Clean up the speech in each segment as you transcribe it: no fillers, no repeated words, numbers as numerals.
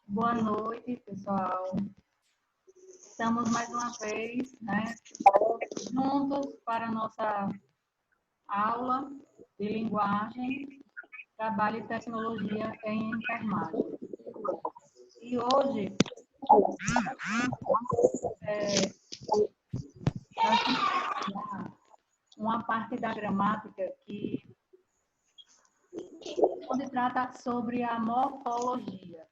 Boa noite, pessoal. Estamos mais uma vez, juntos para a nossa aula de linguagem, trabalho e tecnologia em enfermagem. E hoje, nós vamos estudar uma parte da gramática onde trata sobre a morfologia,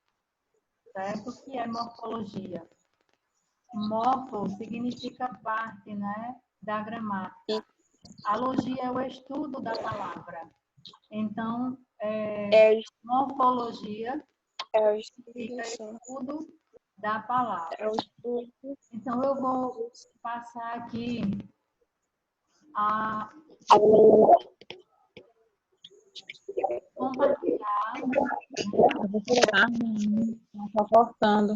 certo? O que é morfologia? Morfo significa parte, da gramática. A logia é o estudo da palavra. Então, morfologia significa estudo da palavra. Então, eu vou passar aqui a compartilhar. Está cortando.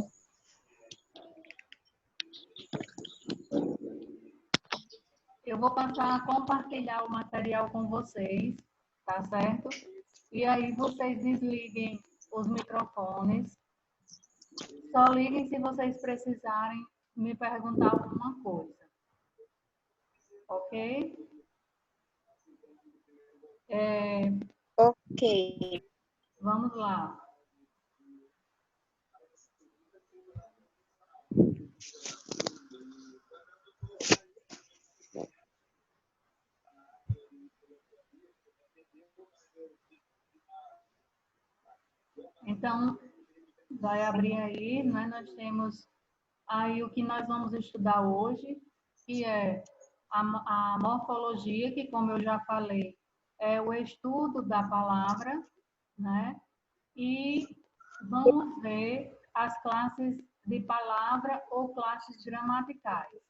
Eu vou passar a compartilhar o material com vocês, tá certo? E aí vocês desliguem os microfones. Só liguem se vocês precisarem me perguntar alguma coisa. Ok? Ok. Vamos lá. Então, vai abrir aí, Nós temos aí o que nós vamos estudar hoje, que é a morfologia, que, como eu já falei, é o estudo da palavra, E vamos ver as classes de palavra ou classes gramaticais.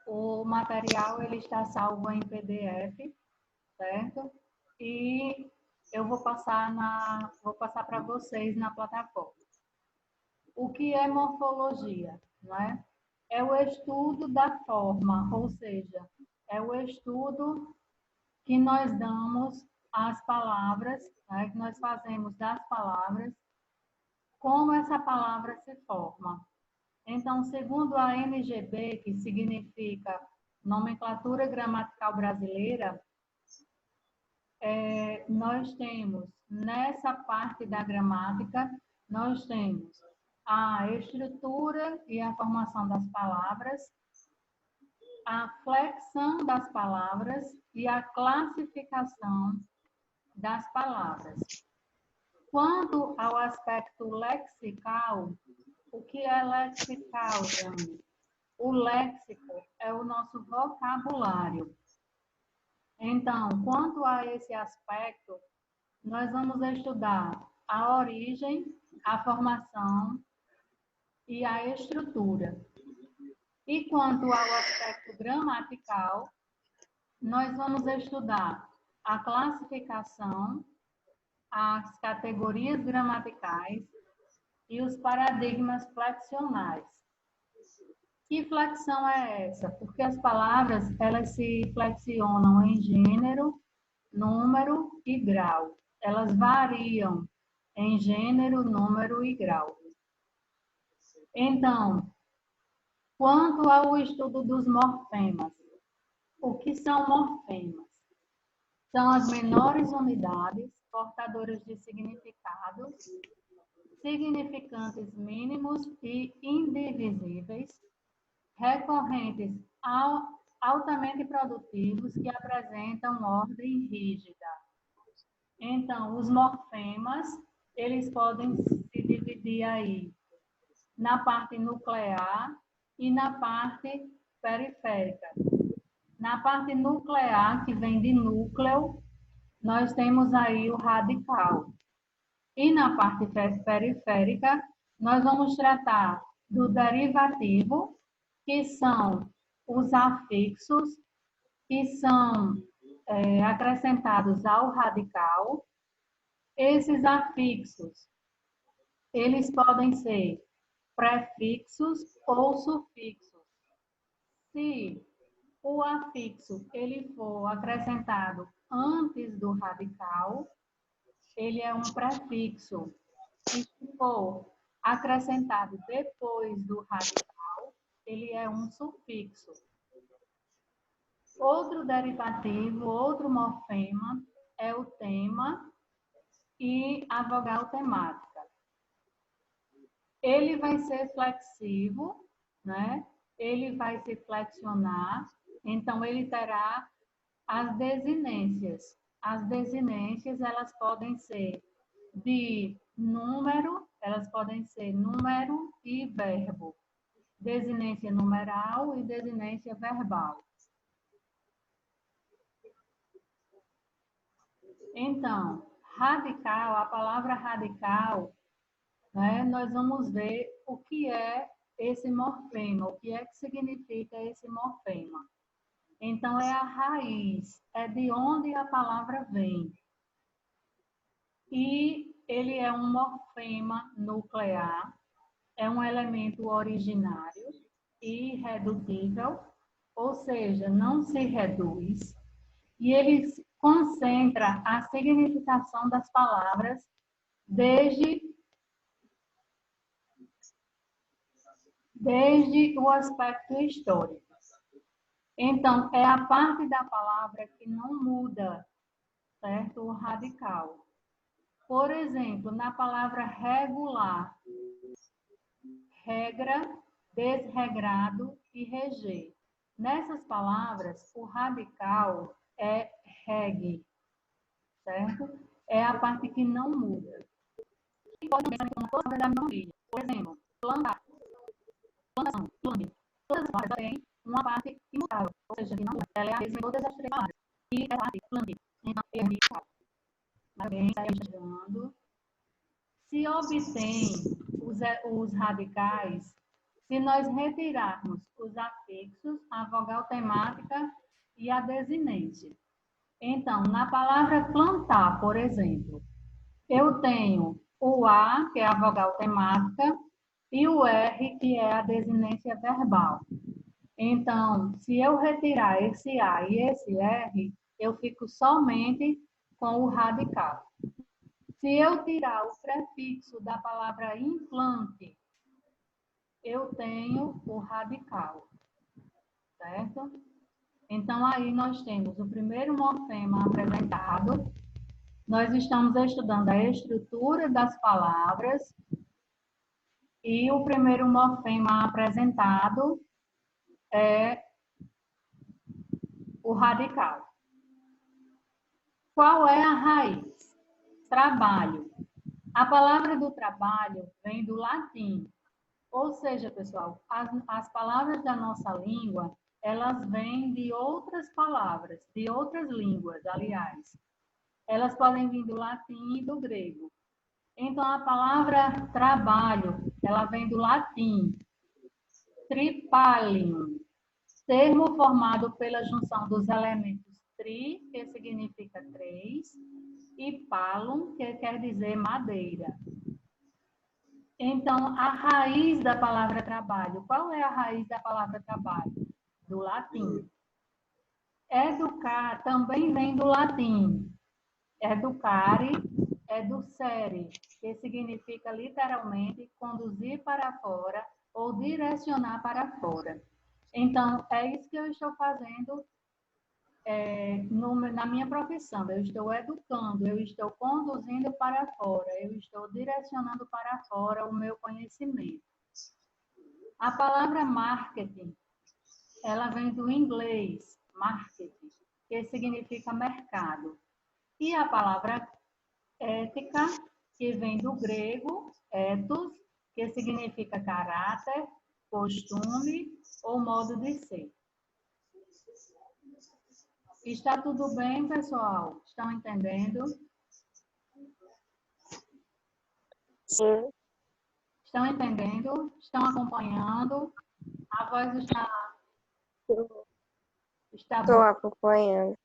O material ele está salvo em PDF, certo? E eu vou passar para vocês na plataforma. O que é morfologia, É o estudo da forma, ou seja, é o estudo que nós damos às palavras, que nós fazemos das palavras, como essa palavra se forma. Então, segundo a NGB, que significa Nomenclatura Gramatical Brasileira, nós temos, nessa parte da gramática, nós temos a estrutura e a formação das palavras, a flexão das palavras e a classificação das palavras. Quanto ao aspecto lexical, o que é lexical, Jane? O léxico é o nosso vocabulário. Então, quanto a esse aspecto, nós vamos estudar a origem, a formação e a estrutura. E quanto ao aspecto gramatical, nós vamos estudar a classificação, as categorias gramaticais e os paradigmas flexionais. Que flexão é essa? Porque as palavras, elas se flexionam em gênero, número e grau. Elas variam em gênero, número e grau. Então, quanto ao estudo dos morfemas, o que são morfemas? São as menores unidades portadoras de significados, significantes mínimos e indivisíveis, recorrentes altamente produtivos que apresentam ordem rígida. Então, os morfemas, eles podem se dividir aí na parte nuclear e na parte periférica. Na parte nuclear, que vem de núcleo, nós temos aí o radical. E na parte periférica, nós vamos tratar do derivativo, que são os afixos, que são acrescentados ao radical. Esses afixos, eles podem ser prefixos ou sufixos. Se o afixo ele for acrescentado antes do radical, ele é um prefixo. E se for acrescentado depois do radical, ele é um sufixo. Outro derivativo, outro morfema é o tema e a vogal temática. Ele vai ser flexivo, né? Ele vai se flexionar, então ele terá as desinências. As desinências, elas podem ser de número, elas podem ser número e verbo. Desinência numeral e desinência verbal. Então, radical, a palavra radical, né, nós vamos ver o que é esse morfema, o que é que significa esse morfema. Então, é a raiz, é de onde a palavra vem. E ele é um morfema nuclear, é um elemento originário e irredutível, ou seja, não se reduz, e ele concentra a significação das palavras desde o aspecto histórico. Então, é a parte da palavra que não muda, certo? O radical. Por exemplo, na palavra regular, regra, desregrado e reger. Nessas palavras, o radical é reg, certo? É a parte que não muda. E pode ser como toda a família. Por exemplo, plantar, plantação, plane. Todas as palavras têm uma parte imutável, ou seja, que não muda. Ela é a mesma em todas as três palavras. E é a parte plane. Então, é radical. Alguém está estudando. Se obtém os radicais, se nós retirarmos os afixos, a vogal temática e a desinência. Então, na palavra plantar, por exemplo, eu tenho o A, que é a vogal temática, e o R, que é a desinência verbal. Então, se eu retirar esse A e esse R, eu fico somente com o radical. Se eu tirar o prefixo da palavra implante, eu tenho o radical, certo? Então, aí nós temos o primeiro morfema apresentado. Nós estamos estudando a estrutura das palavras. E o primeiro morfema apresentado é o radical. Qual é a raiz? Trabalho. A palavra do trabalho vem do latim. Ou seja, pessoal, as palavras da nossa língua, elas vêm de outras palavras, de outras línguas, aliás. Elas podem vir do latim e do grego. Então, a palavra trabalho, ela vem do latim. Tripalium, termo formado pela junção dos elementos tri, que significa três, e palum, que quer dizer madeira. Então, a raiz da palavra trabalho. Qual é a raiz da palavra trabalho? Do latim. Educar também vem do latim. Educare, educere, que significa literalmente conduzir para fora ou direcionar para fora. Então, é isso que eu estou fazendo na minha profissão. Eu estou educando, eu estou conduzindo para fora, eu estou direcionando para fora o meu conhecimento. A palavra marketing, ela vem do inglês, marketing, que significa mercado. E a palavra ética, que vem do grego, ethos, que significa caráter, costume ou modo de ser. Está tudo bem, pessoal? Estão entendendo? Sim, Estão entendendo? Estão acompanhando? A voz está estou boa? acompanhando.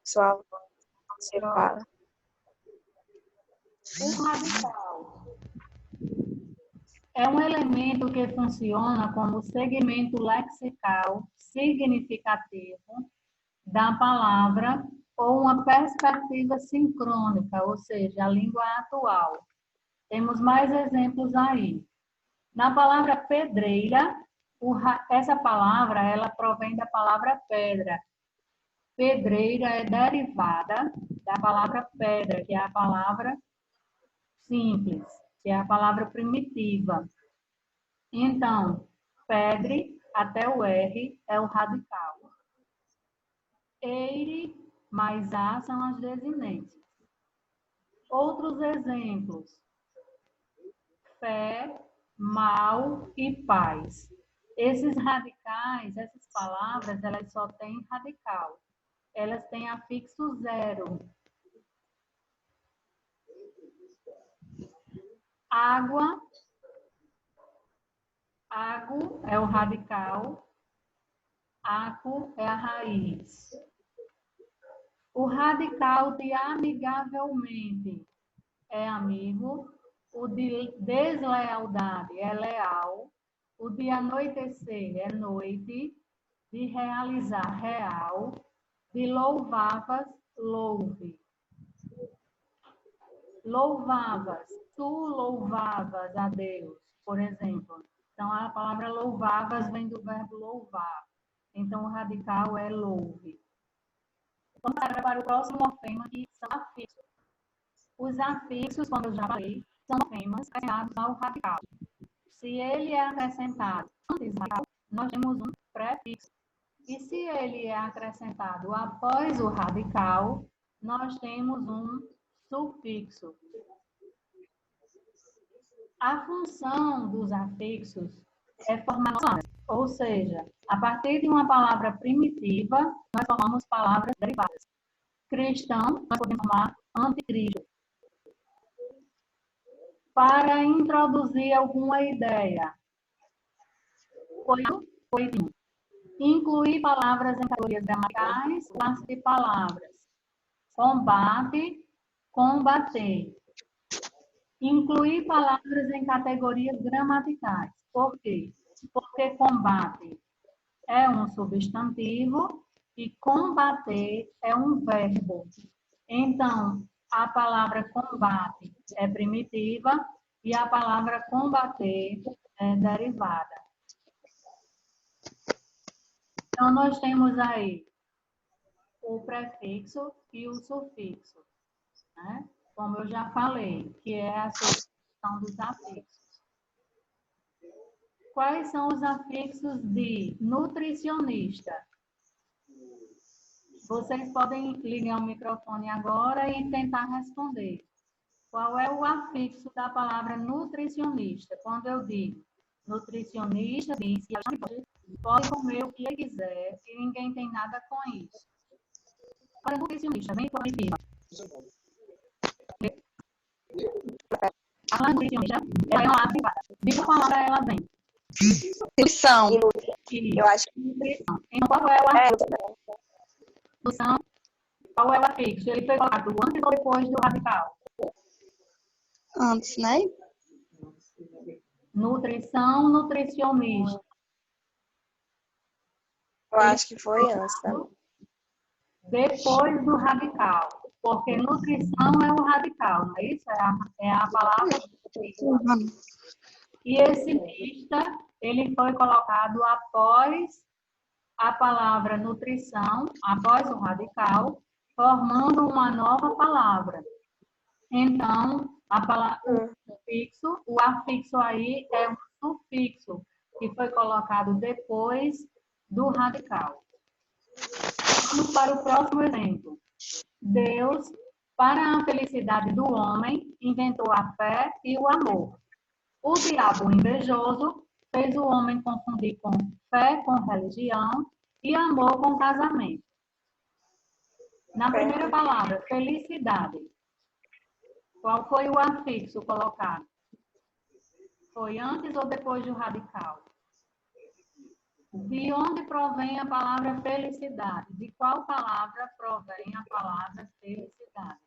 Pessoal, você fala. O radical É um elemento que funciona como segmento lexical significativo da palavra ou uma perspectiva sincrônica, ou seja, a língua atual. Temos mais exemplos aí. Na palavra pedreira, essa palavra ela provém da palavra pedra. Pedreira é derivada da palavra pedra, que é a palavra simples, que é a palavra primitiva. Então, pedre, até o R, é o radical. Eire mais A são as desinentes. Outros exemplos. Fé, mal e paz. Esses radicais, essas palavras, elas só têm radical. Elas têm afixo zero. Água, água é o radical. Aco é a raiz. O radical de amigavelmente é amigo. O de deslealdade é leal. O de anoitecer é noite. De realizar, real. De louvavas, louve. Louvavas, tu louvavas a Deus, por exemplo. Então, a palavra louvavas vem do verbo louvar. Então, o radical é louve. Vamos agora para o próximo morfema, que são afixos. Os afixos, como eu já falei, são morfemas associados ao radical. Se ele é acrescentado antes do radical, nós temos um prefixo. E se ele é acrescentado após o radical, nós temos um sufixo. A função dos afixos é formar palavras, ou seja, a partir de uma palavra primitiva, nós formamos palavras derivadas. Cristão, nós podemos formar anticristo. Para introduzir alguma ideia, oito. Incluir palavras em categorias gramaticais, classe de palavras. Combate, combater. Incluir palavras em categorias gramaticais. Por quê? Porque combate é um substantivo e combater é um verbo. Então, a palavra combate é primitiva e a palavra combater é derivada. Então, nós temos aí o prefixo e o sufixo, né? Como eu já falei, que é a substituição dos afixos. Quais são os afixos de nutricionista? Vocês podem ligar o microfone agora e tentar responder. Qual é o afixo da palavra nutricionista? Quando eu digo nutricionista, diz que pode comer o que ele quiser e ninguém tem nada com isso. Para nutricionista, vem por aqui. A nutricionista, ela é uma palavra privada. De que palavra ela vem? Nutrição. Eu acho que Nutrição. Então, qual é o afixo? Nutrição. Qual é o afixo? Ele foi colocado antes ou depois do radical? Antes, né? Nutrição, nutricionista. eu acho que foi antes, tá? Depois do radical. Porque nutrição é o radical, não é isso? É a palavra. E esse mista, ele foi colocado após a palavra nutrição, após o radical, formando uma nova palavra. Então, a palavra sufixo, o afixo aí é um sufixo que foi colocado depois do radical. Vamos para o próximo exemplo. Deus, para a felicidade do homem, inventou a fé e o amor. O diabo invejoso fez o homem confundir com fé com religião e amor com casamento. Na primeira palavra, felicidade. Qual foi o afixo colocado? Foi antes ou depois do radical? De onde provém a palavra felicidade? De qual palavra provém a palavra felicidade?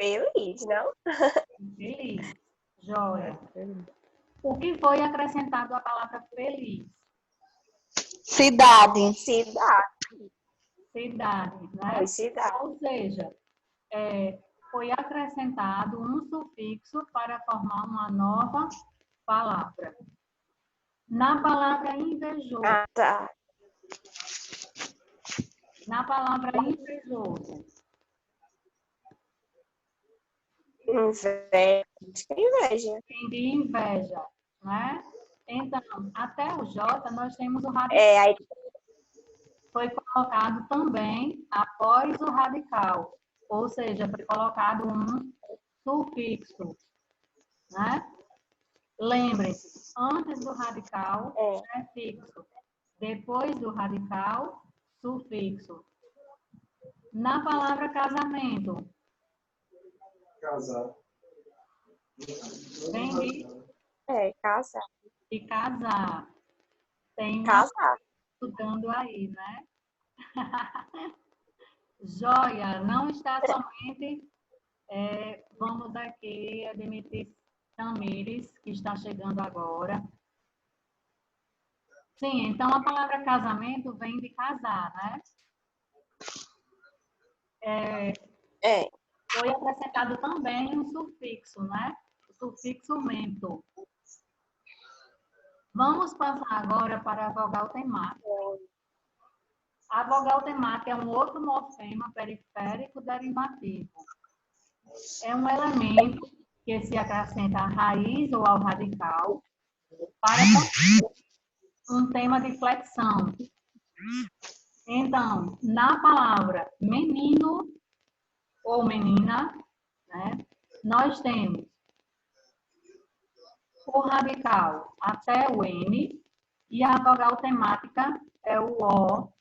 Feliz, não? Feliz. Joia. O que foi acrescentado à palavra feliz? Cidade. Cidade. Cidade, né? Foi cidade. Ou seja, foi acrescentado um sufixo para formar uma nova palavra. Na palavra invejoso, Ah, tá. na palavra invejoso, Inveja. Acho que é inveja. tem de inveja, né? Então, até o J nós temos o radical. Aí Foi colocado também após o radical, ou seja, foi colocado um sufixo, né? Lembre-se, antes do radical é fixo, depois do radical, sufixo. Na palavra casamento, Casar. vem casar. de casar. Tem uma Casar. estudando aí, né? Joia, não está somente. Vamos aqui admitir Tamires, que está chegando agora. Sim, então a palavra casamento vem de casar, né? Foi acrescentado também um sufixo, né? O sufixo mento. Vamos passar agora para a vogal temática. A vogal temática é um outro morfema periférico derivativo. É um elemento que se acrescenta à raiz ou ao radical para um tema de flexão. Então, na palavra menino ou menina, né, nós temos o radical até o N e a vogal temática é o O,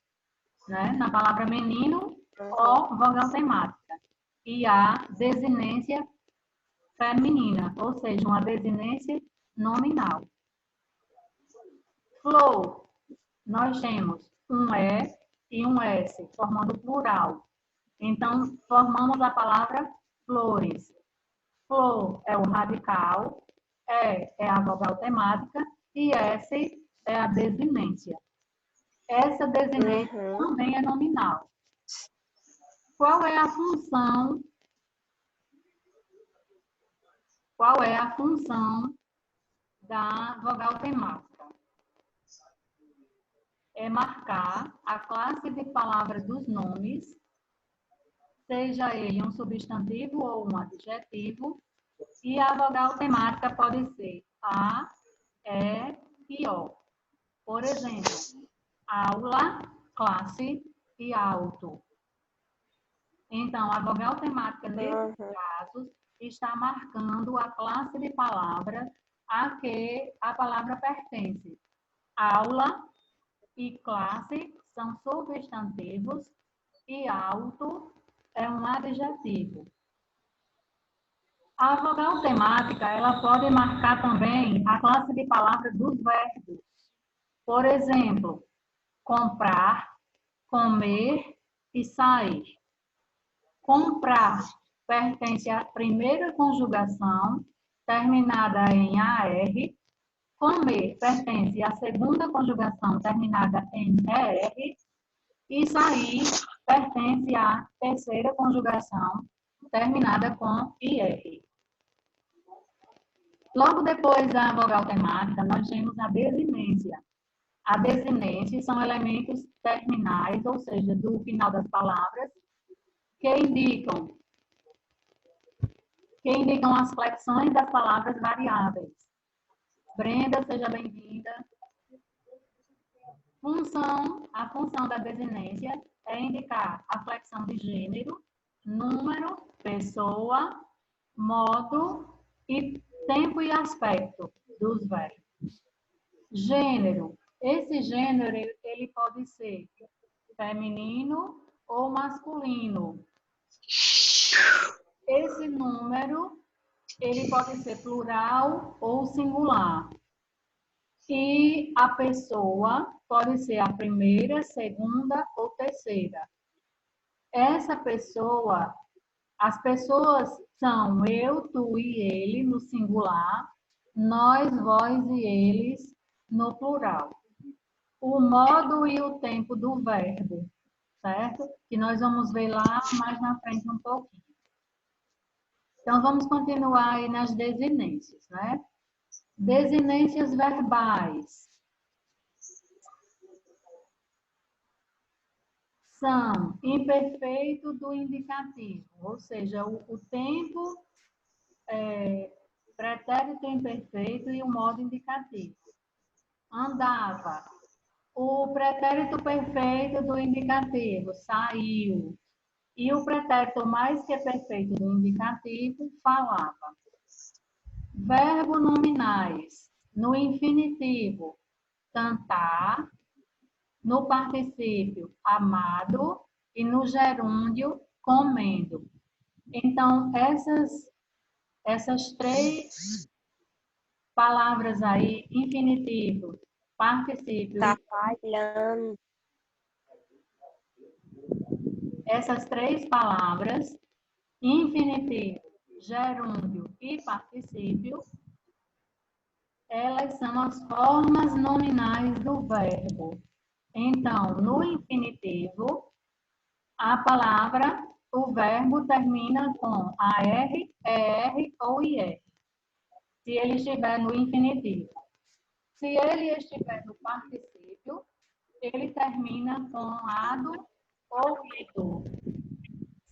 né, na palavra menino, O, vogal temática. E a desinência feminina, ou seja, uma desinência nominal. Flor, nós temos um E e um S, formando plural. Então, formamos a palavra flores. Flor é o radical, E é a vogal temática e S é a desinência. Essa desinência também é nominal. Qual é a função? Qual é a função da vogal temática? É marcar a classe de palavras dos nomes, seja ele um substantivo ou um adjetivo, e a vogal temática pode ser A, E e O. Por exemplo, aula, classe e alto. Então, a vogal temática, nesses casos, está marcando a classe de palavras a que a palavra pertence. Aula e classe são substantivos e alto é um adjetivo. A vogal temática, ela pode marcar também a classe de palavras dos verbos. Por exemplo, comprar, comer e sair. Comprar pertence à primeira conjugação, terminada em AR. Comer pertence à segunda conjugação, terminada em ER. E sair pertence à terceira conjugação, terminada com IR. Logo depois da vogal temática, nós temos a desinência. A desinência são elementos terminais, ou seja, do final das palavras, que indicam as flexões das palavras variáveis. Brenda, seja bem-vinda. A função da desinência é indicar a flexão de gênero, número, pessoa, modo e tempo e aspecto dos verbos. Gênero. Esse gênero ele pode ser feminino ou masculino. Esse número ele pode ser plural ou singular. E a pessoa pode ser a primeira, segunda ou terceira. Essa pessoa, As pessoas são eu, tu e ele no singular, nós, vós e eles no plural. O modo e o tempo do verbo, certo? Que nós vamos ver lá mais na frente um pouquinho. Então, vamos continuar aí nas desinências, né? Desinências verbais. São imperfeito do indicativo, ou seja, o tempo, pretérito imperfeito e o modo indicativo. Andava. O pretérito perfeito do indicativo, saiu. E o pretérito mais que perfeito do indicativo, falava. Verbo nominais. No infinitivo, cantar. No particípio, amado. E no gerúndio, comendo. Então, essas três palavras aí, infinitivo, particípio Tá e falhando. essas três palavras, infinitivo, gerúndio e particípio, elas são as formas nominais do verbo. Então, no infinitivo, a palavra, o verbo termina com AR, ER ou IR, se ele estiver no infinitivo. Se ele estiver no particípio, ele termina com ado ou ido.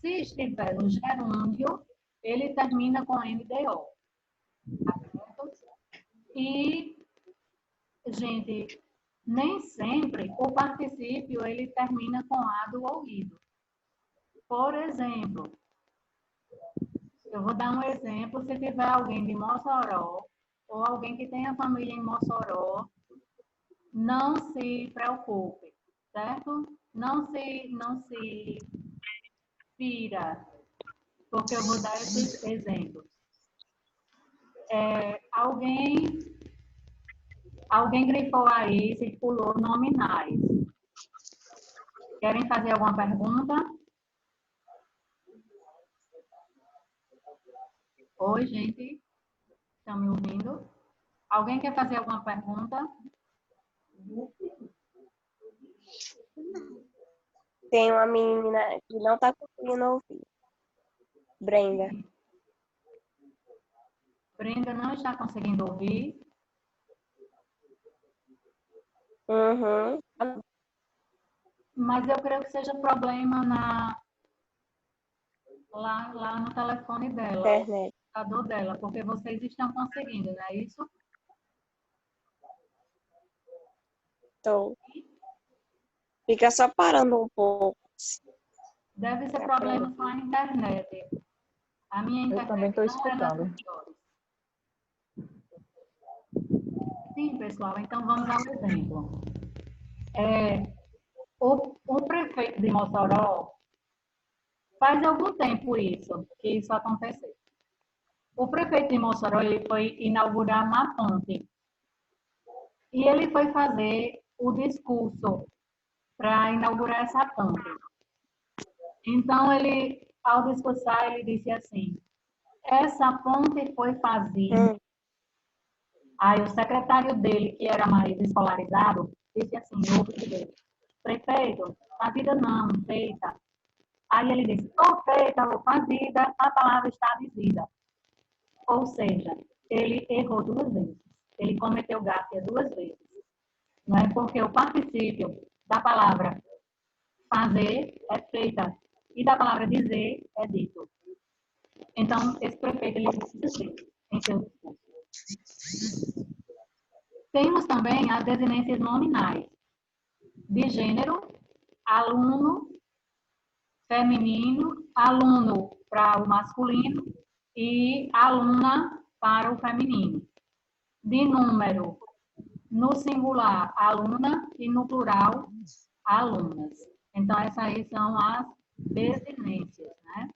Se estiver no gerúndio, ele termina com MDO. Tá certo? E, gente, nem sempre o particípio ele termina com ado ou ido. Por exemplo, eu vou dar um exemplo, se tiver alguém de Mossoró ou alguém que tenha família em Mossoró, não se preocupe, certo? Não se fira, porque eu vou dar esses exemplos. Alguém grifou aí, circulou nominais. Querem fazer alguma pergunta? Oi, gente. Estão me ouvindo? Alguém quer fazer alguma pergunta? Tem uma menina que não tá conseguindo ouvir. Brenda. Brenda não está conseguindo ouvir. Uhum. Mas eu creio que seja problema lá no telefone dela, o Internet. computador dela, porque vocês estão conseguindo, não é isso? Tô. Fica só parando um pouco. Deve ser problema com a internet. A minha Eu também internet estou não é das escutando. melhores. Sim, pessoal, então vamos ao exemplo. O prefeito de Mossoró, faz algum tempo que isso aconteceu. O prefeito de Mossoró ele foi inaugurar uma ponte. E ele foi fazer o discurso para inaugurar essa ponte. Então, ao discursar, ele disse assim, essa ponte foi fazida. Aí o secretário dele, que era mais escolarizado, disse assim, no ouvido dele, prefeito, fazida não, feita. Aí ele disse, ou feita ou fazida, a palavra está dizida. Ou seja, ele errou duas vezes. Ele cometeu gafe duas vezes. Não é porque o particípio da palavra fazer é feita e da palavra dizer é dito. Então, esse prefeito ele disse assim, em seu discurso. Temos também as desinências nominais de gênero, aluno feminino, aluno para o masculino e aluna para o feminino. De número, no singular, aluna e no plural, alunas. Então, essas aí são as desinências, né?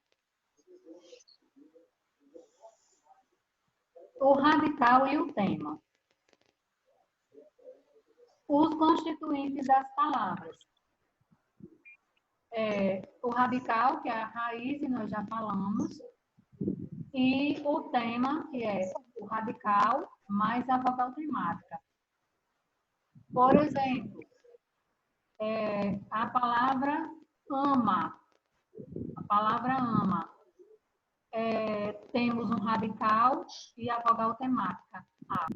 O radical e o tema. Os constituintes das palavras. O radical, que é a raiz, e nós já falamos, e o tema, que é o radical mais a vogal temática. Por exemplo, a palavra ama. A palavra ama. Temos um radical e a vogal temática. A.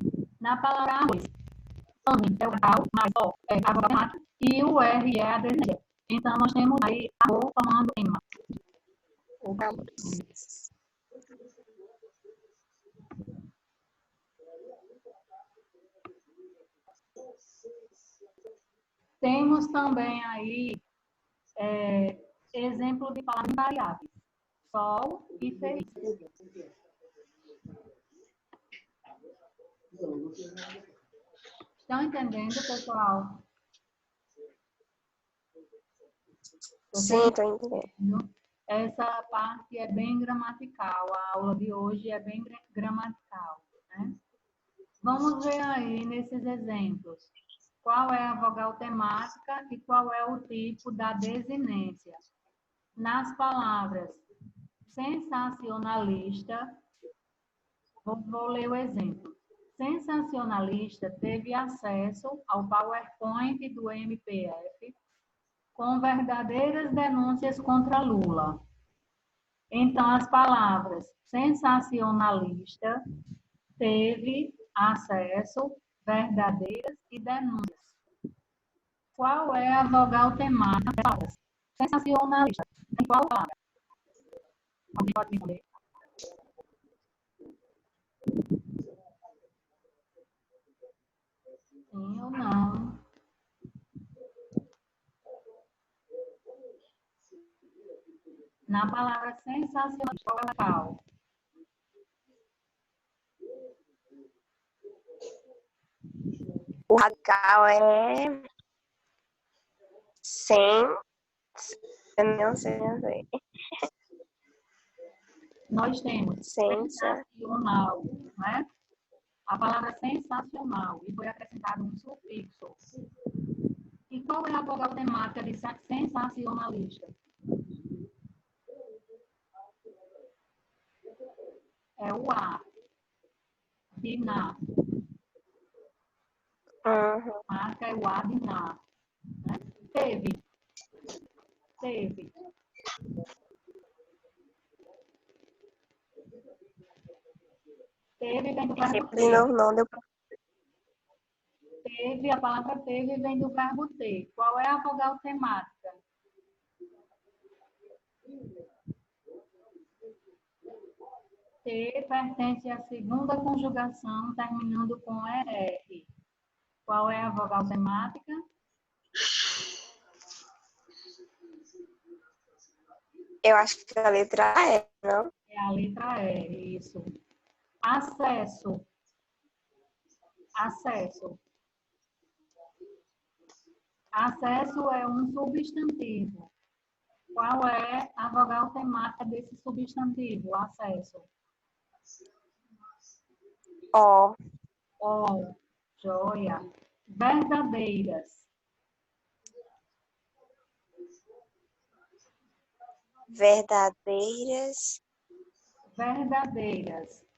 Na palavra arroz, ame é o radical, mais o é a vogal temática, e o R é a desenho. Então, nós temos aí amor tomando tema. Temos também aí exemplo de palavras invariáveis. Sol e feliz. Estão entendendo, pessoal? Sim, estou entendendo. Essa parte é bem gramatical. A aula de hoje é bem gramatical, né? Vamos ver aí nesses exemplos. Qual é a vogal temática e qual é o tipo da desinência? Nas palavras sensacionalista, vou ler o exemplo. Sensacionalista teve acesso ao PowerPoint do MPF com verdadeiras denúncias contra Lula. Então, as palavras sensacionalista teve acesso, verdadeiras e denúncias. Qual é a vogal temática das palavras sensacionalista? Em qual palavra? Alguém pode me responder? Sim ou não? Na palavra sensacionalista, qual é o vogal? O radical é sem. Eu não sei. Nós temos sensacional, né? A palavra sensacional, e foi acrescentado um sufixo. E qual é a vogal temática de sensacionalista? É o A, de na. A marca é o A de na. Né? Teve. Teve vem do verbo De novo, ter. não deu pra... Teve, a palavra teve vem do verbo ter. Qual é a vogal temática? Ter pertence à segunda conjugação, terminando com ER. Qual é a vogal temática? Eu acho que a letra é, não? É a letra E, isso. Acesso. Acesso é um substantivo. Qual é a vogal temática desse substantivo? Acesso. Ó. Ó, joia. Verdadeiras. Verdadeiras.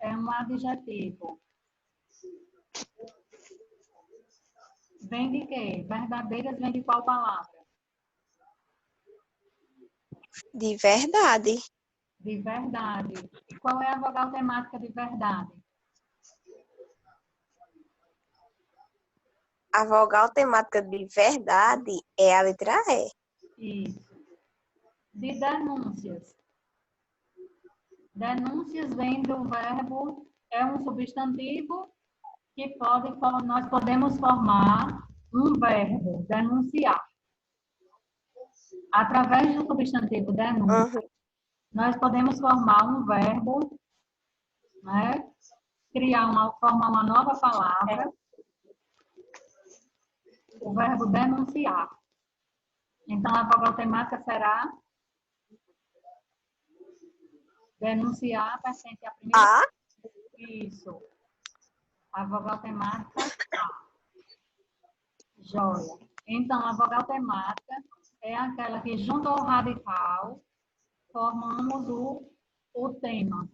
É um adjetivo. Vem de quê? Verdadeiras vem de qual palavra? De verdade. De verdade. E qual é a vogal temática de verdade? A vogal temática de verdade é a letra E. Isso. De denúncias. Denúncias vem do verbo, é um substantivo que nós podemos formar um verbo, denunciar. Através do substantivo denúncia, nós podemos formar um verbo, né? Formar uma nova palavra, o verbo denunciar. Então, a vogal temática será denunciar, pertence à primeira. A. Isso. A vogal temática A. Joia. Então, a vogal temática é aquela que junto ao radical formamos o tema.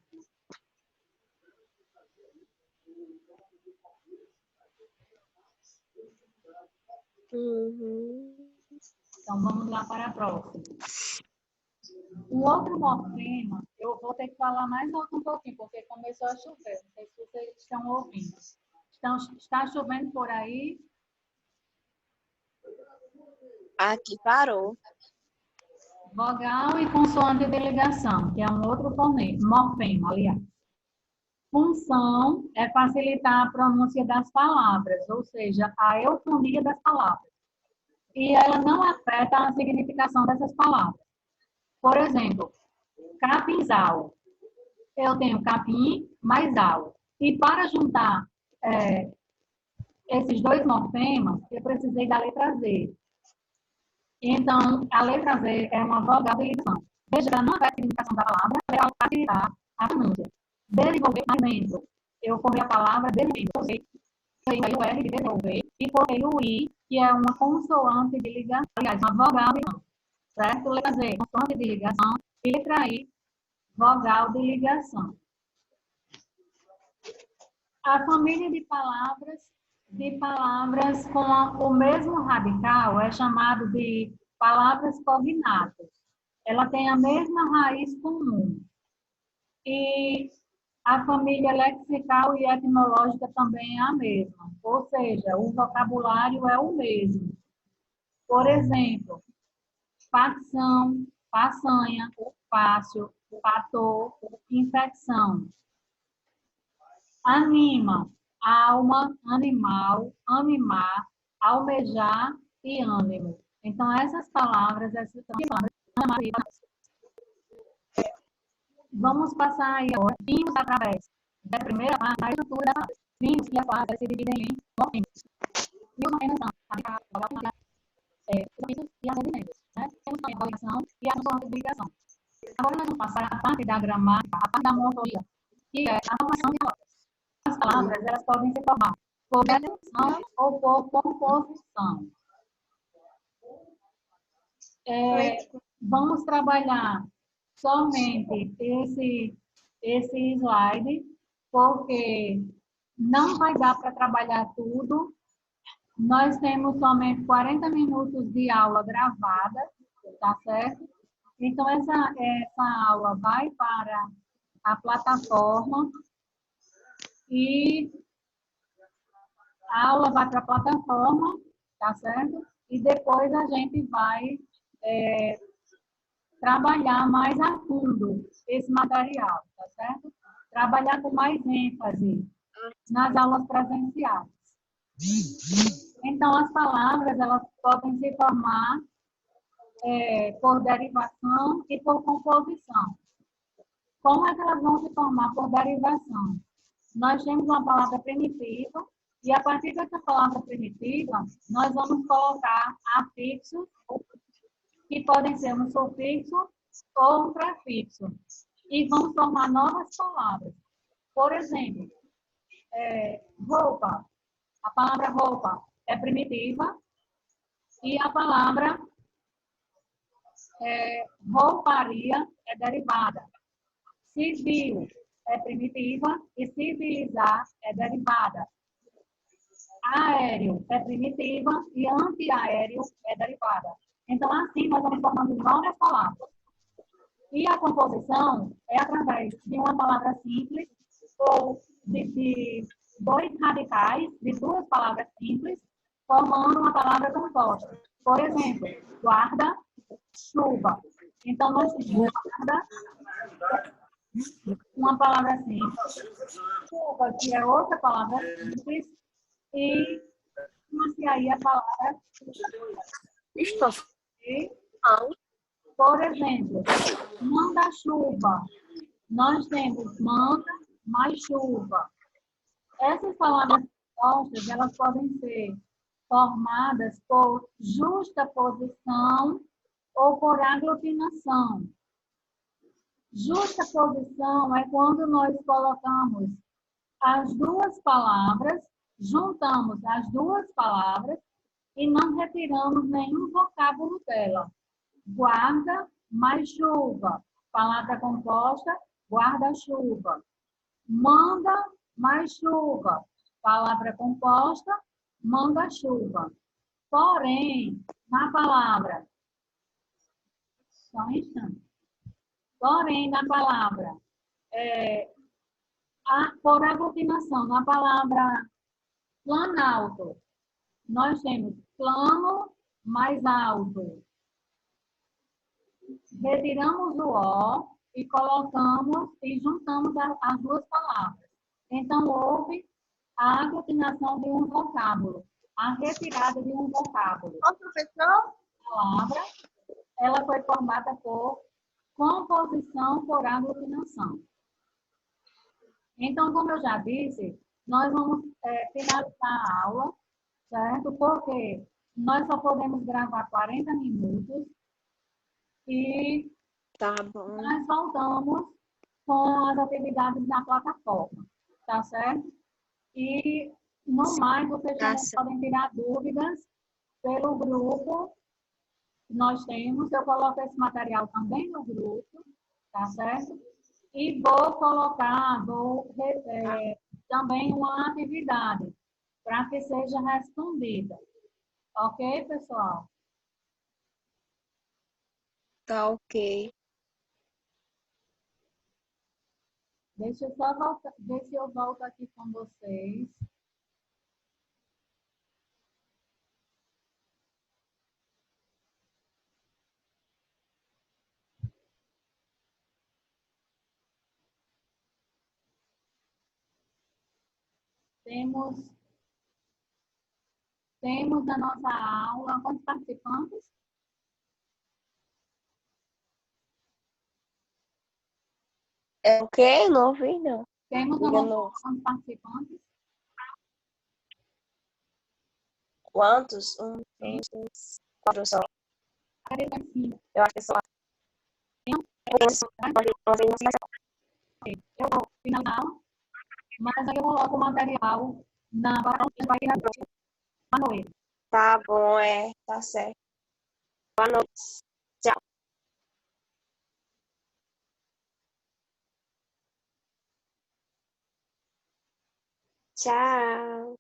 Então, vamos lá para a próxima. O outro morfema, eu vou ter que falar mais alto um pouquinho, porque começou a chover. Não sei se vocês estão ouvindo. Está chovendo por aí? Aqui parou. Vogal e consoante de ligação, que é um outro morfema, aliás. Função é facilitar a pronúncia das palavras, ou seja, a eufonia das palavras. E ela não afeta a significação dessas palavras. Por exemplo, capinzal. Eu tenho capim mais al. E para juntar esses dois morfemas, eu precisei da letra Z. Então, a letra Z é uma vogal de ligação. Veja que ela não afeta a significação da palavra, ela vai facilitar a pronúncia. Desenvolver alimento. Eu formei a palavra desenvolver. Aí o R de desenvolver e formei o I, que é uma consoante de ligação. Aliás, uma vogal de ligação. Certo? Letra Z, consoante de ligação. E letra I, vogal de ligação. A família de palavras com o mesmo radical é chamado de palavras cognatas. Ela tem a mesma raiz comum. E a família lexical e etimológica também é a mesma. Ou seja, o vocabulário é o mesmo. Por exemplo, facção, façanha, fácil, fator, infecção. Anima, alma, animal, animar, almejar e ânimo. Então, essas palavras são palavras. Vamos passar aí agora. Vimos através da primeira parte da estrutura da palavra. Vimos que a palavra se divide em morfemas. E os morfemas são sufixos e as adjuntos, né? Temos também a ligação e a consoante de ligação. Agora nós vamos passar a parte da gramática, a parte da morfologia, que é a formação de palavras. As palavras, elas podem se formar por derivação ou por composição. Vamos trabalhar somente esse slide, porque não vai dar para trabalhar tudo. Nós temos somente 40 minutos de aula gravada, tá certo? Então, essa aula vai para a plataforma e a aula vai para a plataforma, tá certo? E depois a gente vai trabalhar mais a fundo esse material, tá certo? Trabalhar com mais ênfase nas aulas presenciais. Então, as palavras, elas podem se formar por derivação e por composição. Como é que elas vão se formar por derivação? Nós temos uma palavra primitiva, e a partir dessa palavra primitiva, nós vamos colocar afixos, que podem ser um sufixo ou um prefixo, e vamos formar novas palavras. Por exemplo, roupa. A palavra roupa é primitiva, e a palavra rouparia é derivada. Civil é primitiva e civilizar é derivada. Aéreo é primitiva e antiaéreo é derivada. Então, assim, nós vamos formando novas palavras. E a composição é através de uma palavra simples ou de dois radicais, de duas palavras simples, formando uma palavra composta. Por exemplo, guarda, chuva. Então, nós temos guarda, uma palavra simples, chuva, que é outra palavra simples, e aí a palavra por exemplo, manda-chuva. Nós temos manda mais chuva. Essas palavras compostas, elas podem ser formadas por justaposição ou por aglutinação. Justaposição é quando nós colocamos as duas palavras, juntamos as duas palavras e não retiramos nenhum vocábulo dela. Guarda mais chuva. Palavra composta, guarda-chuva. Manda mais chuva. Palavra composta, manda-chuva. Porém, na palavra, só um instante. Porém, na palavra, por aglutinação, na palavra planalto, nós temos plano mais alto. Retiramos o O e colocamos e juntamos as duas palavras. Então, houve a aglutinação de um vocábulo, a retirada de um vocábulo. Ô, professor? A palavra, ela foi formada por composição por aglutinação. Então, como eu já disse, nós vamos finalizar a aula, certo? Porque nós só podemos gravar 40 minutos e Tá bom. nós voltamos com as atividades na plataforma, tá certo? E, no mais, vocês Tá também podem tirar dúvidas pelo grupo que nós temos. Eu coloco esse material também no grupo, tá certo? E vou colocar também uma atividade para que seja respondida. Ok, pessoal? Tá ok. Deixa eu só voltar, ver se eu volto aqui com vocês. Temos na nossa aula quantos participantes? É o quê? Não ouvi, não. Temos na Diga nossa novo. aula quantos participantes? Quantos? 1, 2, 3, 4 só. Acredito que sim. Eu acho que só. Eu vou finalizar a aula, mas aí eu coloco o material na plataforma. Boa noite. Tá bom, tá certo. Boa noite. Tchau. Tchau.